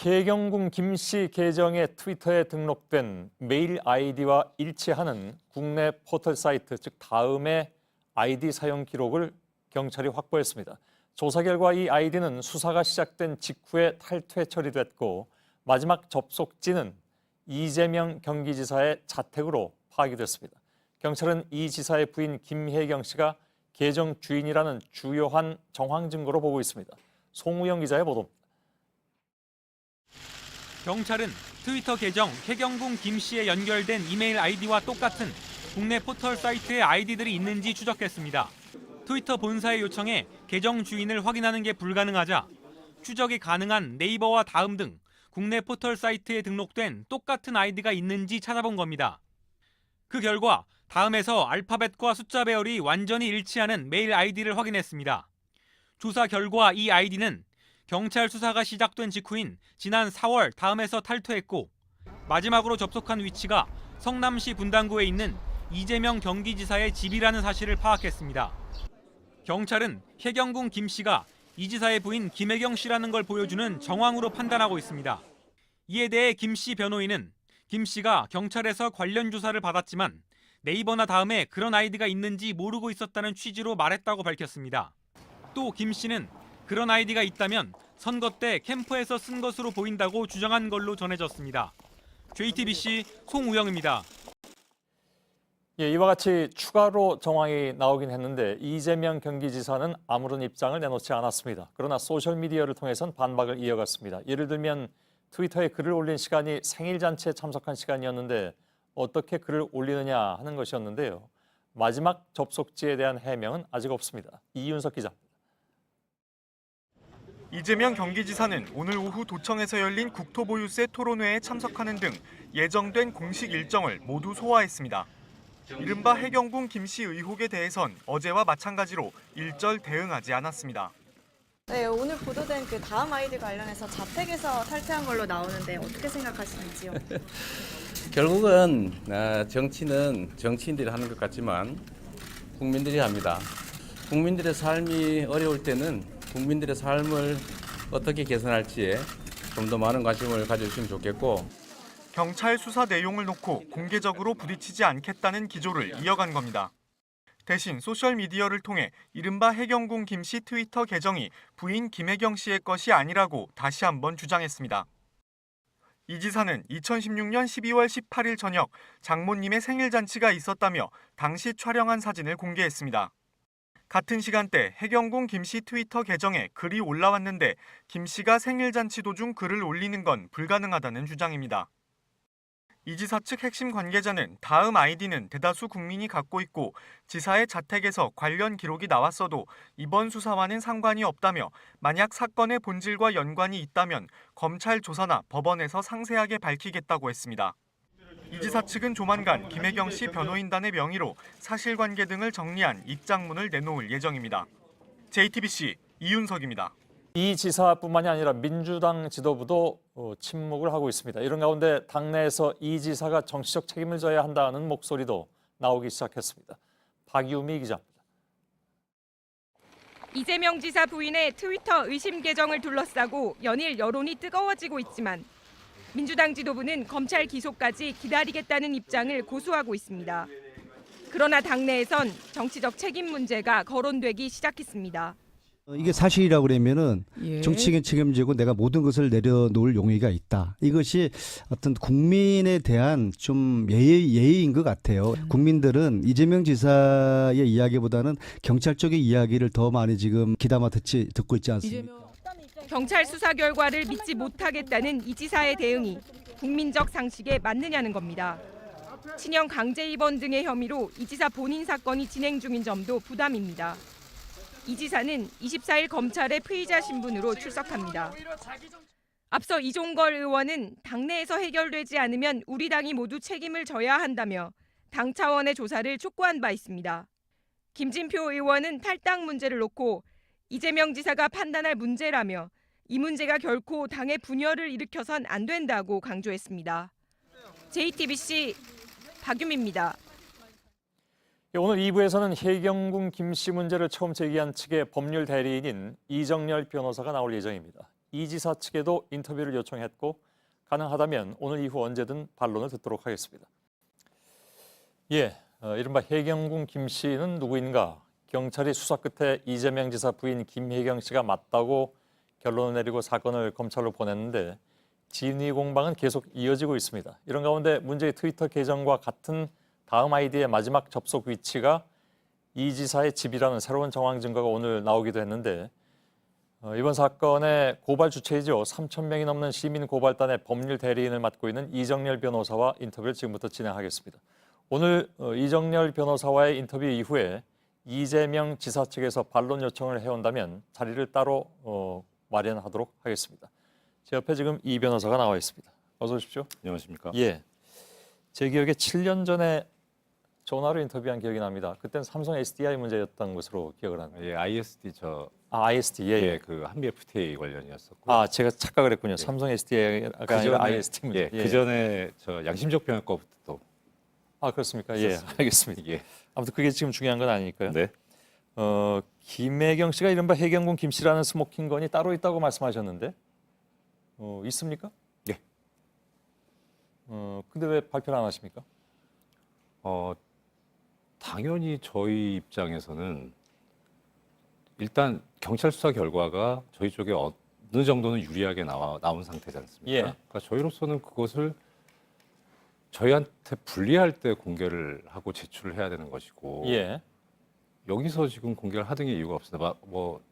해경궁 김 씨 계정에 트위터에 등록된 메일 아이디와 일치하는 국내 포털 사이트, 즉 다음의 아이디 사용 기록을 경찰이 확보했습니다. 조사 결과 이 아이디는 수사가 시작된 직후에 탈퇴 처리됐고 마지막 접속지는 이재명 경기지사의 자택으로 파악이 됐습니다. 경찰은 이 지사의 부인 김혜경 씨가 계정 주인이라는 주요한 정황 증거로 보고 있습니다. 송우영 기자의 보도입니다. 경찰은 트위터 계정 해경궁 김 씨에 연결된 이메일 아이디와 똑같은 국내 포털 사이트의 아이디들이 있는지 추적했습니다. 트위터 본사의 요청에 계정 주인을 확인하는 게 불가능하자 추적이 가능한 네이버와 다음 등 국내 포털 사이트에 등록된 똑같은 아이디가 있는지 찾아본 겁니다. 그 결과 다음에서 알파벳과 숫자 배열이 완전히 일치하는 메일 아이디를 확인했습니다. 조사 결과 이 아이디는 경찰 수사가 시작된 직후인 지난 4월 다음에서 탈퇴했고 마지막으로 접속한 위치가 성남시 분당구에 있는 이재명 경기지사의 집이라는 사실을 파악했습니다. 경찰은 해경궁 김 씨가 이 지사의 부인 김혜경 씨라는 걸 보여주는 정황으로 판단하고 있습니다. 이에 대해 김 씨 변호인은 김 씨가 경찰에서 관련 조사를 받았지만 네이버나 다음에 그런 아이디가 있는지 모르고 있었다는 취지로 말했다고 밝혔습니다. 또 김 씨는 그런 아이디가 있다면 선거 때 캠프에서 쓴 것으로 보인다고 주장한 걸로 전해졌습니다. JTBC 송우영입니다. 이와 같이 추가로 정황이 나오긴 했는데 이재명 경기지사는 아무런 입장을 내놓지 않았습니다. 그러나 소셜미디어를 통해선 반박을 이어갔습니다. 예를 들면 트위터에 글을 올린 시간이 생일 잔치에 참석한 시간이었는데 어떻게 글을 올리느냐 하는 것이었는데요. 마지막 접속지에 대한 해명은 아직 없습니다. 이윤석 기자입니다. 이재명 경기지사는 오늘 오후 도청에서 열린 국토보유세 토론회에 참석하는 등 예정된 공식 일정을 모두 소화했습니다. 이른바 해경궁 김 씨 의혹에 대해선 어제와 마찬가지로 일절 대응하지 않았습니다. 네, 오늘 보도된 그 다음 아이디 관련해서 자택에서 탈퇴한 걸로 나오는데 어떻게 생각하시는지요? 결국은 정치는 정치인들이 하는 것 같지만 국민들이 합니다. 국민들의 삶이 어려울 때는 국민들의 삶을 어떻게 개선할지에 좀 더 많은 관심을 가져주시면 좋겠고 경찰 수사 내용을 놓고 공개적으로 부딪히지 않겠다는 기조를 이어간 겁니다. 대신 소셜미디어를 통해 이른바 해경궁 김 씨 트위터 계정이 부인 김혜경 씨의 것이 아니라고 다시 한번 주장했습니다. 이 지사는 2016년 12월 18일 저녁 장모님의 생일 잔치가 있었다며 당시 촬영한 사진을 공개했습니다. 같은 시간대 해경궁 김 씨 트위터 계정에 글이 올라왔는데 김 씨가 생일 잔치 도중 글을 올리는 건 불가능하다는 주장입니다. 이 지사 측 핵심 관계자는 다음 아이디는 대다수 국민이 갖고 있고 지사의 자택에서 관련 기록이 나왔어도 이번 수사와는 상관이 없다며 만약 사건의 본질과 연관이 있다면 검찰 조사나 법원에서 상세하게 밝히겠다고 했습니다. 이 지사 측은 조만간 김혜경 씨 변호인단의 명의로 사실관계 등을 정리한 입장문을 내놓을 예정입니다. JTBC 이윤석입니다. 이 지사뿐만이 아니라 민주당 지도부도 침묵을 하고 있습니다. 이런 가운데 당내에서 이 지사가 정치적 책임을 져야 한다는 목소리도 나오기 시작했습니다. 박유미 기자입니다. 이재명 지사 부인의 트위터 의심 계정을 둘러싸고 연일 여론이 뜨거워지고 있지만 민주당 지도부는 검찰 기소까지 기다리겠다는 입장을 고수하고 있습니다. 그러나 당내에선 정치적 책임 문제가 거론되기 시작했습니다. 이게 사실이라고 그러면은 정치적인 책임지고 내가 모든 것을 내려놓을 용의가 있다. 이것이 어떤 국민에 대한 좀 예의인 것 같아요. 국민들은 이재명 지사의 이야기보다는 경찰 쪽의 이야기를 더 많이 지금 귀담아 듣고 있지 않습니까? 경찰 수사 결과를 믿지 못하겠다는 이 지사의 대응이 국민적 상식에 맞느냐는 겁니다. 친형 강제 입원 등의 혐의로 이 지사 본인 사건이 진행 중인 점도 부담입니다. 이 지사는 24일 검찰의 피의자 신분으로 출석합니다. 앞서 이종걸 의원은 당내에서 해결되지 않으면 우리 당이 모두 책임을 져야 한다며 당 차원의 조사를 촉구한 바 있습니다. 김진표 의원은 탈당 문제를 놓고 이재명 지사가 판단할 문제라며 이 문제가 결코 당의 분열을 일으켜선 안 된다고 강조했습니다. JTBC 박유미입니다. 오늘 2부에서는 해경궁 김 씨 문제를 처음 제기한 측의 법률 대리인인 이정열 변호사가 나올 예정입니다. 이 지사 측에도 인터뷰를 요청했고 가능하다면 오늘 이후 언제든 반론을 듣도록 하겠습니다. 예, 이른바 해경궁 김 씨는 누구인가? 경찰이 수사 끝에 이재명 지사 부인 김혜경 씨가 맞다고 결론을 내리고 사건을 검찰로 보냈는데 진위 공방은 계속 이어지고 있습니다. 이런 가운데 문제의 트위터 계정과 같은 다음 아이디의 마지막 접속 위치가 이 지사의 집이라는 새로운 정황 증거가 오늘 나오기도 했는데 이번 사건의 고발 주체이죠. 3,000명이 넘는 시민 고발단의 법률 대리인을 맡고 있는 이정렬 변호사와 인터뷰를 지금부터 진행하겠습니다. 오늘 이정렬 변호사와의 인터뷰 이후에 이재명 지사 측에서 반론 요청을 해온다면 자리를 따로 마련하도록 하겠습니다. 제 옆에 지금 이 변호사가 나와 있습니다. 어서 오십시오. 안녕하십니까? 예, 제 기억에 7년 전에 전화로 인터뷰한 기억이 납니다. 그때는 삼성 SDI 문제였던 것으로 기억을 합니다. 예, ISD ISD, 예, 예. 그 한미 FTA 관련이었었고. 제가 착각을 했군요. 삼성 SDI가 아니라 ISD 문제. 그 전에 저 양심적 병역 거부터. 그렇습니까? 예, 알겠습니다. 예. 아무튼 그게 지금 중요한 건 아니니까요. 네. 김혜경 씨가 이른바 해경궁 김 씨라는 스모킹건이 따로 있다고 말씀하셨는데 있습니까? 예. 근데 왜 발표를 안 하십니까? 당연히 저희 입장에서는 일단 경찰 수사 결과가 저희 쪽에 어느 정도는 유리하게 나온 상태지 않습니까? 예. 그러니까 저희로서는 그것을 저희한테 불리할 때 공개를 하고 제출을 해야 되는 것이고 예. 여기서 지금 공개를 하등의 이유가 없습니다.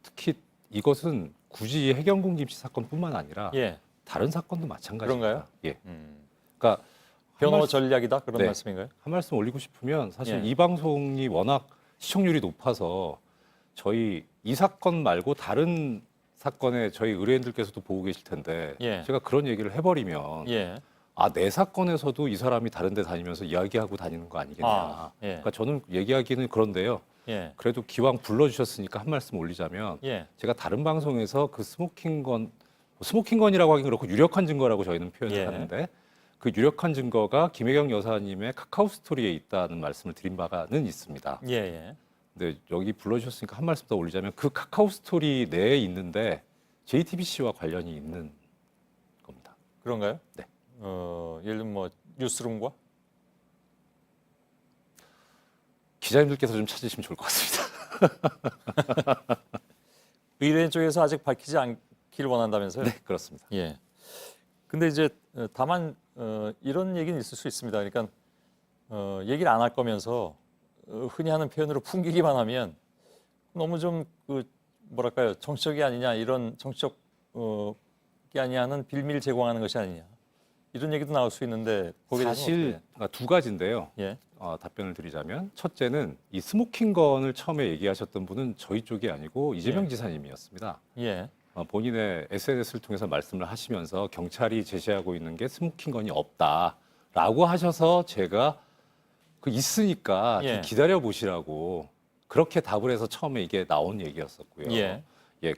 특히 이것은 굳이 해경궁 김씨 사건뿐만 아니라 예. 다른 사건도 마찬가지입니다. 그런가요? 예. 그러니까 변호 전략이다 그런 네. 말씀인가요? 한 말씀 올리고 싶으면 사실 예. 이 방송이 워낙 시청률이 높아서 저희 이 사건 말고 다른 사건에 저희 의뢰인들께서도 보고 계실 텐데 예. 제가 그런 얘기를 해버리면 예. 내 사건에서도 이 사람이 다른 데 다니면서 이야기하고 다니는 거 아니겠냐. 예. 그러니까 저는 얘기하기는 그런데요. 예. 그래도 기왕 불러주셨으니까 한 말씀 올리자면 예. 제가 다른 방송에서 그 스모킹건이라고 하긴 그렇고 유력한 증거라고 저희는 표현을 예. 하는데 그 유력한 증거가 김혜경 여사님의 카카오 스토리에 있다는 말씀을 드린 바가는 있습니다. 예. 예. 근데 여기 불러주셨으니까 한 말씀 더 올리자면 그 카카오 스토리 내에 있는데 JTBC와 관련이 있는 겁니다. 그런가요? 네. 예를 들면 뭐 뉴스룸과 기자님들께서 좀 찾으시면 좋을 것 같습니다. 의뢰인 쪽에서 아직 밝히지 않기를 원한다면서요? 네, 그렇습니다. 예. 근데 이제 다만 이런 얘기는 있을 수 있습니다. 그러니까 얘기를 안 할 거면서 흔히 하는 표현으로 풍기기만 하면 너무 좀 뭐랄까요 정치적이 아니냐 이런 정치적이 아니냐는 빌미를 제공하는 것이 아니냐 이런 얘기도 나올 수 있는데 거기에 대해서는 사실 두 가지인데요. 어떻게? 예. 답변을 드리자면 첫째는 이 스모킹건을 처음에 얘기하셨던 분은 저희 쪽이 아니고 이재명 예. 지사님이었습니다. 예. 본인의 SNS를 통해서 말씀을 하시면서 경찰이 제시하고 있는 게 스모킹건이 없다라고 하셔서 제가 있으니까 예. 좀 기다려 보시라고 그렇게 답을 해서 처음에 이게 나온 얘기였었고요. 예.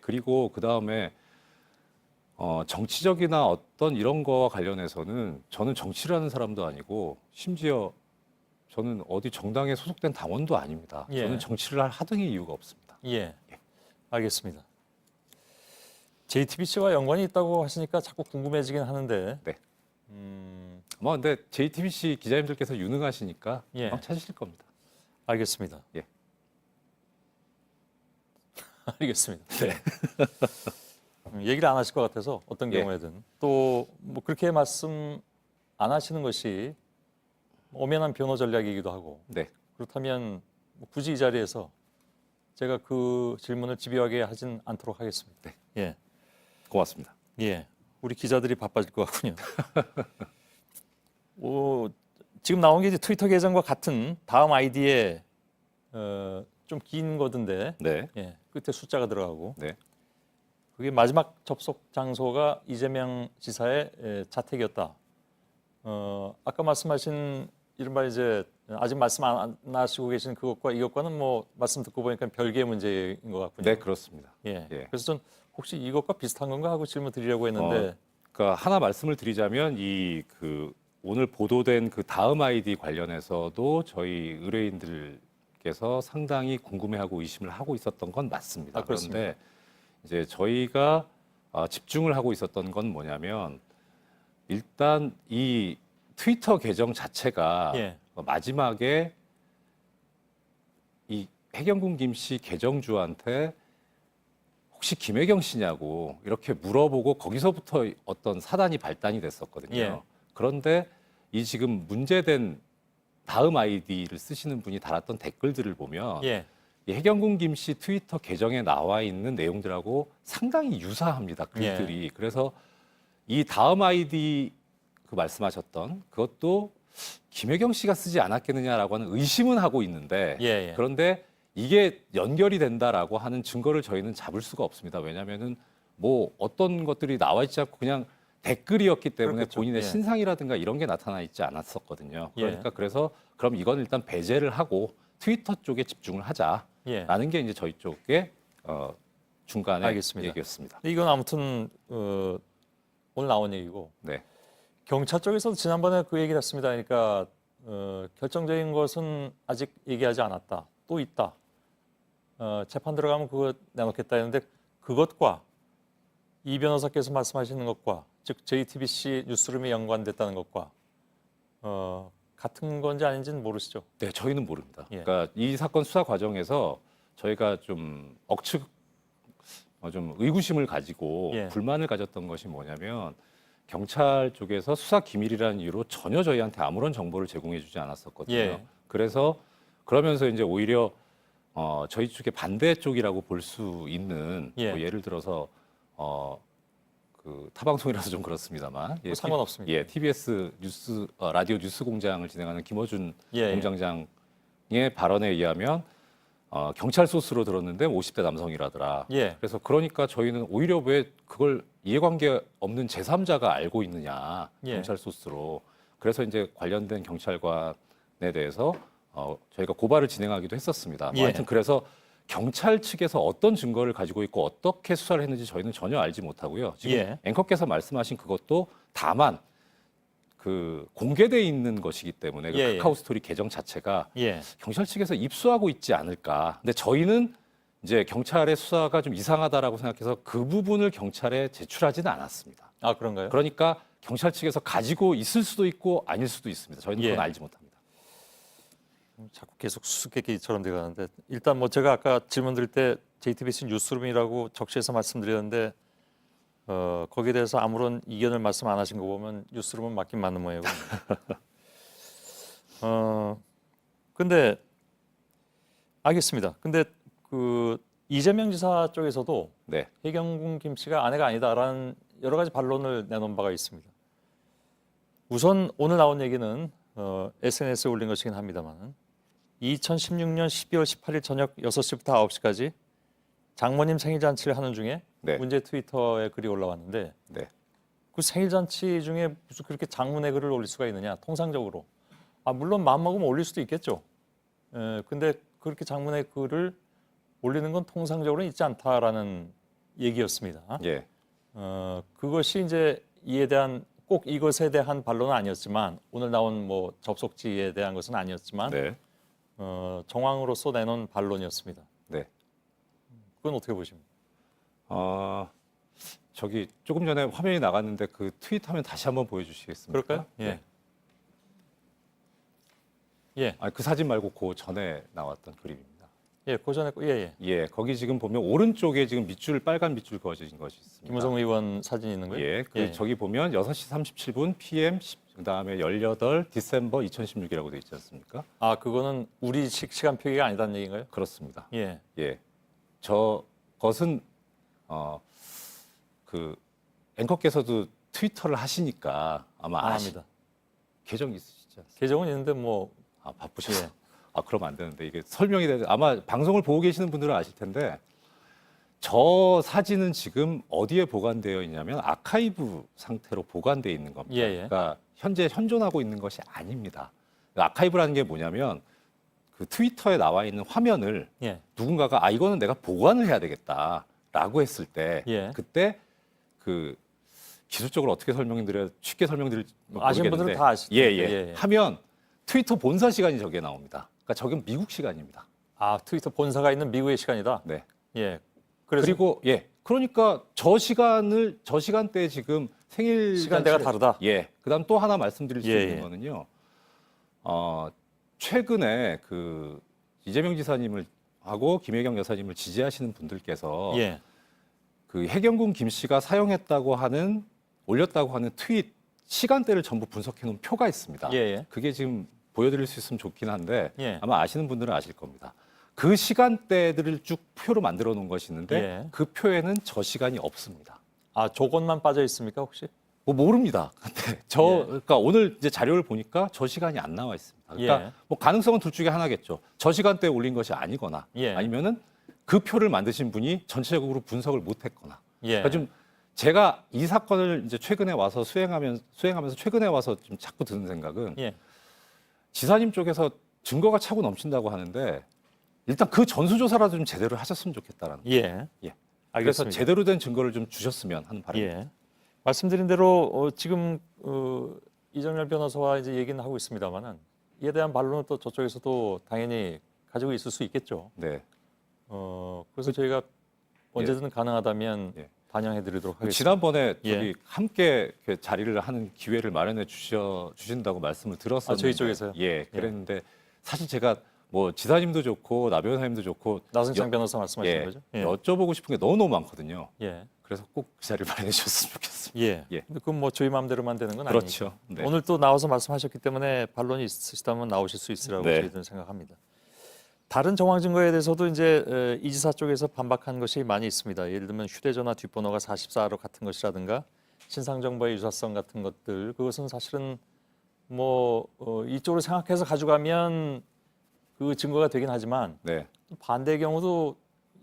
그리고 그 다음에 정치적이나 어떤 이런 거와 관련해서는 저는 정치를 하는 사람도 아니고 심지어 저는 어디 정당에 소속된 당원도 아닙니다. 예. 저는 정치를 할 하등의 이유가 없습니다. 예. 알겠습니다. JTBC와 연관이 있다고 하시니까 자꾸 궁금해지긴 하는데. 네. 근데 JTBC 기자님들께서 유능하시니까 예. 찾으실 겁니다. 알겠습니다. 예. 알겠습니다. 네. 얘기를 안 하실 것 같아서 어떤 예. 경우에든 또 뭐 그렇게 말씀 안 하시는 것이 엄연한 변호 전략이기도 하고 네. 그렇다면 뭐 굳이 이 자리에서 제가 그 질문을 집요하게 하진 않도록 하겠습니다. 네. 예. 고맙습니다. 예. 우리 기자들이 바빠질 것 같군요. 지금 나온 게 이제 트위터 계정과 같은 다음 아이디에 좀 긴 거던데 네. 예. 끝에 숫자가 들어가고 네. 그게 마지막 접속 장소가 이재명 지사의 자택이었다. 아까 말씀하신 이른바 이제 아직 말씀 안 하시고 계신 그것과 이것과는 뭐 말씀 듣고 보니까 별개의 문제인 것 같군요. 네, 그렇습니다. 예. 예. 그래서 전 혹시 이것과 비슷한 건가 하고 질문 드리려고 했는데 그러니까 하나 말씀을 드리자면 오늘 보도된 그 다음 아이디 관련해서도 저희 의뢰인들께서 상당히 궁금해하고 의심을 하고 있었던 건 맞습니다. 그렇습니다. 그런데 이제 저희가 집중을 하고 있었던 건 뭐냐면 일단 이 트위터 계정 자체가 예. 마지막에 이 해경군 김씨 계정주한테 혹시 김혜경 씨냐고 이렇게 물어보고 거기서부터 어떤 사단이 발단이 됐었거든요. 예. 그런데 이 지금 문제된 다음 아이디를 쓰시는 분이 달았던 댓글들을 보면 예. 이 해경군 김씨 트위터 계정에 나와 있는 내용들하고 상당히 유사합니다. 글들이. 그래서 이 다음 아이디 그 말씀하셨던 그것도 김혜경 씨가 쓰지 않았겠느냐라고 하는 의심은 하고 있는데 예, 예. 그런데 이게 연결이 된다라고 하는 증거를 저희는 잡을 수가 없습니다. 왜냐하면은 뭐 어떤 것들이 나와 있지 않고 그냥 댓글이었기 때문에 그렇겠죠. 본인의 예. 신상이라든가 이런 게 나타나 있지 않았었거든요. 예. 그러니까 그래서 그럼 이건 일단 배제를 하고 트위터 쪽에 집중을 하자라는 예. 게 이제 저희 쪽에 중간에 알겠습니다. 얘기였습니다. 이건 아무튼 오늘 나온 얘기고 네. 경찰 쪽에서도 지난번에 그 얘기를 했습니다. 그러니까 결정적인 것은 아직 얘기하지 않았다. 또 있다. 재판 들어가면 그거 내놓겠다 했는데 그것과 이 변호사께서 말씀하시는 것과 즉 JTBC 뉴스룸이 연관됐다는 것과 같은 건지 아닌지는 모르시죠? 네, 저희는 모릅니다. 예. 그러니까 이 사건 수사 과정에서 저희가 좀 좀 의구심을 가지고 예. 불만을 가졌던 것이 뭐냐면 경찰 쪽에서 수사 기밀이라는 이유로 전혀 저희한테 아무런 정보를 제공해주지 않았었거든요. 예. 그래서 그러면서 이제 오히려 저희 쪽의 반대 쪽이라고 볼 수 있는 예. 뭐 예를 들어서 그 타방송이라서 좀 그렇습니다만 뭐 상관없습니다. 예, TBS 뉴스 라디오 뉴스 공장을 진행하는 김어준 예, 예. 공장장의 발언에 의하면 경찰 소스로 들었는데 50대 남성이라더라. 예. 그래서 그러니까 저희는 오히려 왜 그걸 이해관계 없는 제3자가 알고 있느냐 예. 경찰 소스로. 그래서 이제 관련된 경찰관에 대해서 저희가 고발을 진행하기도 했었습니다. 뭐 예. 하여튼 그래서 경찰 측에서 어떤 증거를 가지고 있고 어떻게 수사를 했는지 저희는 전혀 알지 못하고요. 지금 예. 앵커께서 말씀하신 그것도 다만 그 공개돼 있는 것이기 때문에 그 예, 예. 카카오 스토리 계정 자체가 예. 경찰 측에서 입수하고 있지 않을까. 근데 저희는 이제 경찰의 수사가 좀 이상하다라고 생각해서 그 부분을 경찰에 제출하지는 않았습니다. 아 그런가요? 그러니까 경찰 측에서 가지고 있을 수도 있고 아닐 수도 있습니다. 저희는 예. 그건 알지 못합니다. 자꾸 계속 수수께끼처럼 돼가는데 일단 뭐 제가 아까 질문 드릴 때 JTBC 뉴스룸이라고 적시해서 말씀드렸는데 거기에 대해서 아무런 이견을 말씀 안 하신 거 보면 뉴스룸은 맞긴 맞는 모양이고. 근데 알겠습니다. 근데 그 이재명 지사 쪽에서도 네. 해경군 김 씨가 아내가 아니다라는 여러 가지 반론을 내놓은 바가 있습니다. 우선 오늘 나온 얘기는 SNS에 올린 것이긴 합니다만 2016년 12월 18일 저녁 6시부터 9시까지 장모님 생일 잔치를 하는 중에 네. 문제 트위터에 글이 올라왔는데 네. 그 생일 잔치 중에 무슨 그렇게 장문의 글을 올릴 수가 있느냐? 통상적으로 물론 마음 먹으면 올릴 수도 있겠죠. 근데 그렇게 장문의 글을 올리는 건 통상적으로는 있지 않다라는 얘기였습니다. 예. 그것이 이제 이에 대한 꼭 이것에 대한 반론은 아니었지만 오늘 나온 뭐 접속지에 대한 것은 아니었지만 네. 정황으로서 내놓은 반론이었습니다. 네. 그건 어떻게 보십니까? 저기 조금 전에 화면이 나갔는데 그 트윗 화면 다시 한번 보여주시겠습니까? 그럴까요? 예. 네. 예. 그 사진 말고 그 전에 나왔던 그림입니다. 예, 그 전에 예. 예, 거기 지금 보면 오른쪽에 지금 밑줄 빨간 밑줄 그어진 것이 있습니다. 김우성 의원 사진이 있는 거예요? 예, 저기 보면 6시 37분 PM 그다음에 18 디셈버 2016이라고 돼 있지 않습니까? 그거는 우리 시간 표기가 아니다는 얘기인가요? 그렇습니다. 예. 예. 저것은 그 앵커께서도 트위터를 하시니까 아마 합니다. 계정 있으시지 않습니까? 계정은 있는데 뭐 바쁘셔서. 그러면 안 되는데 이게 설명이 되는 아마 방송을 보고 계시는 분들은 아실 텐데 저 사진은 지금 어디에 보관되어 있냐면 아카이브 상태로 보관되어 있는 겁니다. 예. 그러니까 현재 현존하고 있는 것이 아닙니다. 아카이브라는 게 뭐냐면 그 트위터에 나와 있는 화면을 예. 누군가가 이거는 내가 보관을 해야 되겠다라고 했을 때 예. 그때 그 기술적으로 어떻게 설명드려야 쉽게 설명드릴지 아시는 분들은 모르겠는데 다 아시죠. 예. 하면 트위터 본사 시간이 저기에 나옵니다. 그러니까 저건 미국 시간입니다. 트위터 본사가 있는 미국의 시간이다. 네. 예. 그리고 그러니까 저 시간대에 지금 생일 시간대가 잔치를- 다르다. 예. 그다음 또 하나 말씀드릴 수 예, 있는 예. 거는요. 최근에 그 이재명 지사님을 하고 김혜경 여사님을 지지하시는 분들께서 예. 그 해경군 김 씨가 올렸다고 하는 트윗 시간대를 전부 분석해 놓은 표가 있습니다. 예, 예. 그게 지금 보여드릴 수 있으면 좋긴 한데 예. 아마 아시는 분들은 아실 겁니다. 그 시간대들을 쭉 표로 만들어 놓은 것이 있는데 예. 그 표에는 저 시간이 없습니다. 아, 저것만 빠져 있습니까, 혹시? 뭐 모릅니다. 근데 예. 그러니까 오늘 이제 자료를 보니까 저 시간이 안 나와 있습니다. 그러니까 예. 뭐 가능성은 둘 중에 하나겠죠. 저 시간대에 올린 것이 아니거나 예. 아니면은 그 표를 만드신 분이 전체적으로 분석을 못했거나. 예. 그러니까 좀 제가 이 사건을 이제 최근에 와서 수행하면서 최근에 와서 좀 자꾸 드는 생각은 예. 지사님 쪽에서 증거가 차고 넘친다고 하는데 일단 그 전수조사라도 좀 제대로 하셨으면 좋겠다라는. 예. 예. 그래서 알겠습니다. 제대로 된 증거를 좀 주셨으면 하는 바람입니다. 예. 말씀드린 대로 지금 이정열 변호사와 이제 얘기는 하고 있습니다만은 이에 대한 반론은 또 저쪽에서도 당연히 가지고 있을 수 있겠죠. 네. 그래서 저희가 언제든 가능하다면 예. 반영해드리도록 하겠습니다. 지난번에 예. 저기 함께 그 자리를 하는 기회를 마련해 주신다고 말씀을 들었었는데 저희 쪽에서요? 예, 그랬는데 사실 제가 뭐 지사님도 좋고 나 변호사님도 좋고 나승창 여- 변호사 말씀하시는 예, 거죠? 예. 여쭤보고 싶은 게 너무 많거든요. 예. 그래서 꼭 그 자리를 마련해 주셨으면 좋겠습니다. 예. 예. 근데 그건 뭐 저희 마음대로만 되는 건 그렇죠. 아니니까. 네. 오늘 또 나와서 말씀하셨기 때문에 반론이 있으시다면 나오실 수 있으라고 네. 저희들은 생각합니다. 다른 정황 증거에 대해서도 이제 이 지사 쪽에서 반박한 것이 많이 있습니다. 예를 들면 휴대전화 뒷번호가 44로 같은 것이라든가 신상 정보의 유사성 같은 것들, 그것은 사실은 뭐 이쪽으로 생각해서 가져가면 그 증거가 되긴 하지만 네, 반대의 경우도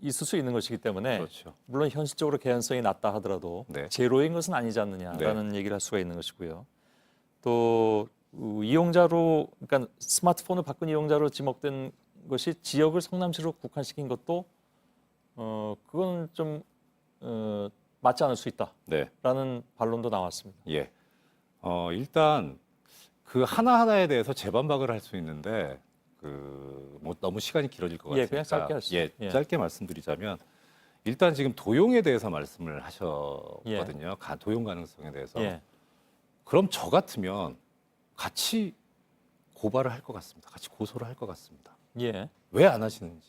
있을 수 있는 것이기 때문에 그렇죠. 물론 현실적으로 개연성이 낮다 하더라도 네. 제로인 것은 아니지 않느냐라는 얘기를 할 수가 있는 것이고요. 또 이용자로, 그러니까 스마트폰을 바꾼 이용자로 지목된 것이 지역을 성남시로 국한시킨 것도 그건 좀 맞지 않을 수 네, 있다라는 반론도 나왔습니다. 예. 일단 그 하나 하나에 대해서 재반박을 할 수 있는데 뭐 너무 시간이 길어질 것 예, 같으니까 그냥 짧게 하시죠. 예, 예. 짧게 말씀드리자면 일단 지금 도용에 대해서 말씀을 하셨거든요. 도용 가능성에 대해서. 예. 그럼 저 같으면 같이 고발을 할 것 같습니다. 같이 고소를 할 것 같습니다. 예. 왜 안 하시는지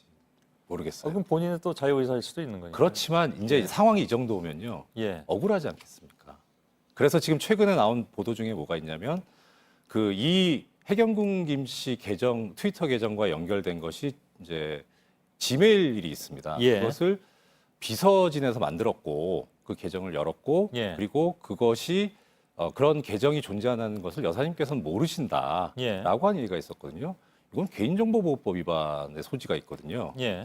모르겠어요. 그럼 본인의 또 자유의사일 수도 있는 거니까. 그렇지만 이제 예. 상황이 이 정도면요. 예. 억울하지 않겠습니까? 그래서 지금 최근에 나온 보도 중에 뭐가 있냐면 이 해경군 김씨 계정 트위터 계정과 연결된 것이 이제 지메일이 있습니다. 예. 그것을 비서진에서 만들었고 그 계정을 열었고 예. 그리고 그것이 그런 계정이 존재하는 것을 여사님께서는 모르신다라고 예. 하는 얘기가 있었거든요. 이건 개인정보보호법 위반의 소지가 있거든요. 예.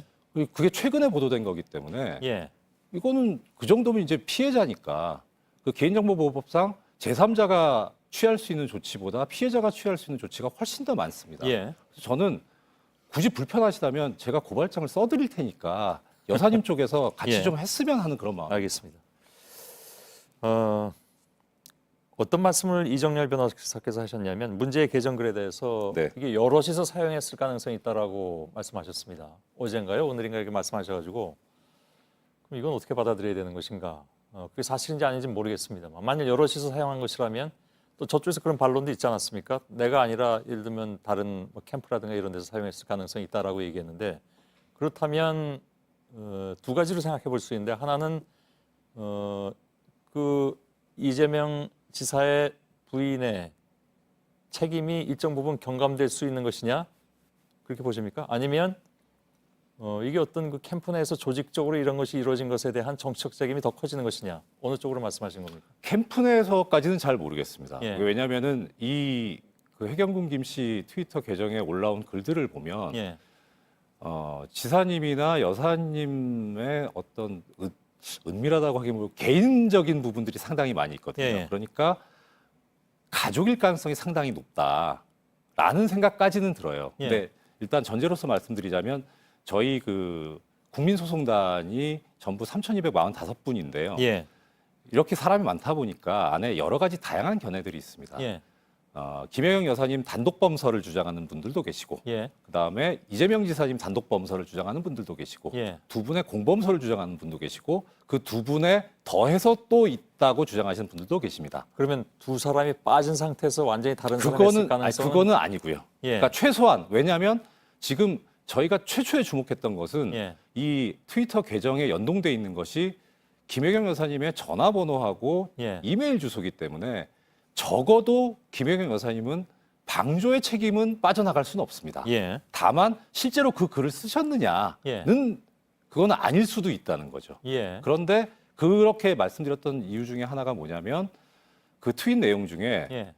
그게 최근에 보도된 거기 때문에 예. 이거는 그 정도면 이제 피해자니까 그 개인정보보호법상 제3자가 취할 수 있는 조치보다 피해자가 취할 수 있는 조치가 훨씬 더 많습니다. 예. 그래서 저는 굳이 불편하시다면 제가 고발장을 써드릴 테니까 여사님 쪽에서 같이 예. 좀 했으면 하는 그런 마음. 알겠습니다. 어떤 말씀을 이정열 변호사께서 하셨냐면 문제의 계정글에 대해서 네. 이게 여럿이서 사용했을 가능성이 있다라고 말씀하셨습니다. 어젠가요? 오늘인가 이렇게 말씀하셔가지고 그럼 이건 어떻게 받아들여야 되는 것인가? 그게 사실인지 아닌지 모르겠습니다만 만약 여럿이서 사용한 것이라면 또 저쪽에서 그런 반론도 있지 않았습니까? 내가 아니라 예를 들면 다른 뭐 캠프라든가 이런 데서 사용했을 가능성이 있다라고 얘기했는데 그렇다면 두 가지로 생각해 볼 수 있는데 하나는 그 이재명 지사의 부인의 책임이 일정 부분 경감될 수 있는 것이냐 그렇게 보십니까? 아니면 이게 어떤 그 캠프 내에서 조직적으로 이런 것이 이루어진 것에 대한 정치적 책임이 더 커지는 것이냐 어느 쪽으로 말씀하신 겁니까? 캠프 내에서까지는 잘 모르겠습니다. 예. 왜냐하면은 그 해경군 김씨 트위터 계정에 올라온 글들을 보면 예, 지사님이나 여사님의 어떤 은밀하다고 하기 뭐 개인적인 부분들이 상당히 많이 있거든요. 예, 예. 그러니까 가족일 가능성이 상당히 높다라는 생각까지는 들어요. 예. 근데 일단 전제로서 말씀드리자면 저희 그 국민소송단이 전부 3,245분인데요. 예, 이렇게 사람이 많다 보니까 안에 여러 가지 다양한 견해들이 있습니다. 예, 김혜경 여사님 단독 범서를 주장하는 분들도 계시고, 예. 그다음에 이재명 지사님 단독 범서를 주장하는 분들도 계시고, 예. 두 분의 공범서를 주장하는 분도 계시고, 그 두 분에 더해서 또 있다고 주장하시는 분들도 계십니다. 그러면 두 사람이 빠진 상태에서 완전히 다른 사람이 있을 그거는 가능성은 그거는 아니고요. 예. 그러니까 최소한 왜냐하면 지금 저희가 최초에 주목했던 것은 예. 이 트위터 계정에 연동돼 있는 것이 김혜경 여사님의 전화번호하고 예. 이메일 주소기 때문에 적어도 김혜경 여사님은 방조의 책임은 빠져나갈 수는 없습니다. 예. 다만 실제로 그 글을 쓰셨느냐는 예. 그건 아닐 수도 있다는 거죠. 예. 그런데 그렇게 말씀드렸던 이유 중에 하나가 뭐냐면 그 트윗 내용 중에 예.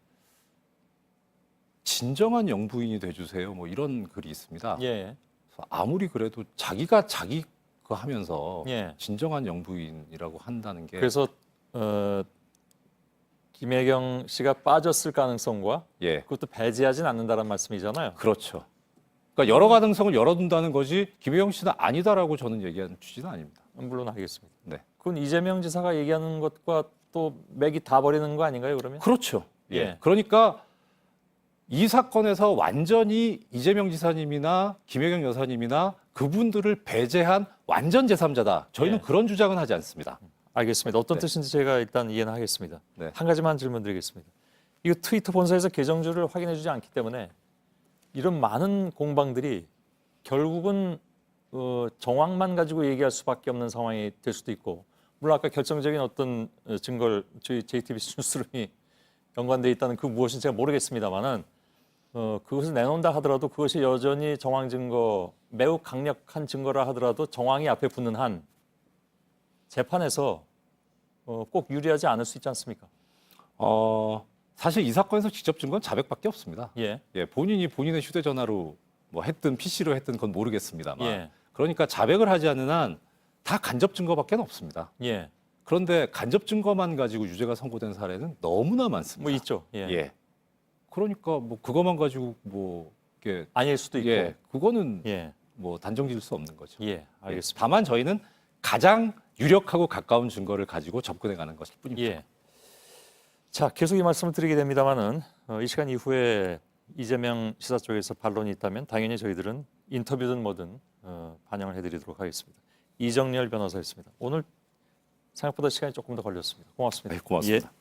진정한 영부인이 돼주세요. 뭐 이런 글이 있습니다. 예. 그래서 아무리 그래도 자기가 자기 거 하면서 예. 진정한 영부인이라고 한다는 게 그래서 김혜경 씨가 빠졌을 가능성과 예, 그것도 배제하진 않는다는 말씀이잖아요. 그렇죠. 그러니까 여러 가능성을 열어둔다는 것이 김혜경 씨는 아니다라고 저는 얘기하는 취지는 아닙니다. 물론 알겠습니다. 네, 그건 이재명 지사가 얘기하는 것과 또 맥이 다 버리는 거 아닌가요, 그러면? 그렇죠. 예. 예. 그러니까 이 사건에서 완전히 이재명 지사님이나 김혜경 여사님이나 그분들을 배제한 완전 제3자다. 저희는 예. 그런 주장은 하지 않습니다. 알겠습니다. 어떤 네. 뜻인지 제가 일단 이해는 하겠습니다. 네. 한 가지만 질문 드리겠습니다. 이거 트위터 본사에서 계정주를 확인해 주지 않기 때문에 이런 많은 공방들이 결국은 정황만 가지고 얘기할 수밖에 없는 상황이 될 수도 있고, 물론 아까 결정적인 어떤 증거를 저희 JTBC 뉴스룸이 연관돼 있다는 그 무엇인지 제가 모르겠습니다만은 그것을 내놓는다 하더라도 그것이 여전히 정황 증거, 매우 강력한 증거라 하더라도 정황이 앞에 붙는 한 재판에서 꼭 유리하지 않을 수 있지 않습니까? 사실 이 사건에서 직접 증거는 자백밖에 없습니다. 예. 예, 본인이 본인의 휴대전화로 뭐 했든 PC로 했든 그건 모르겠습니다만, 예. 그러니까 자백을 하지 않는 한 다 간접 증거밖에 없습니다. 예. 그런데 간접 증거만 가지고 유죄가 선고된 사례는 너무나 많습니다. 뭐 있죠. 예. 예. 그러니까 뭐 그것만 가지고 뭐 이게 아닐 수도 있고. 예, 그거는 예. 뭐 단정지을 수 없는 거죠. 예. 알겠습니다. 다만 저희는 가장 유력하고 가까운 증거를 가지고 접근해 가는 것일 뿐입니다. 예. 자, 계속 이 말씀을 드리게 됩니다만은 이 시간 이후에 이재명 지사 쪽에서 반론이 있다면 당연히 저희들은 인터뷰든 뭐든 반영을 해드리도록 하겠습니다. 이정열 변호사였습니다. 오늘 생각보다 시간이 조금 더 걸렸습니다. 고맙습니다. 네, 고맙습니다. 예.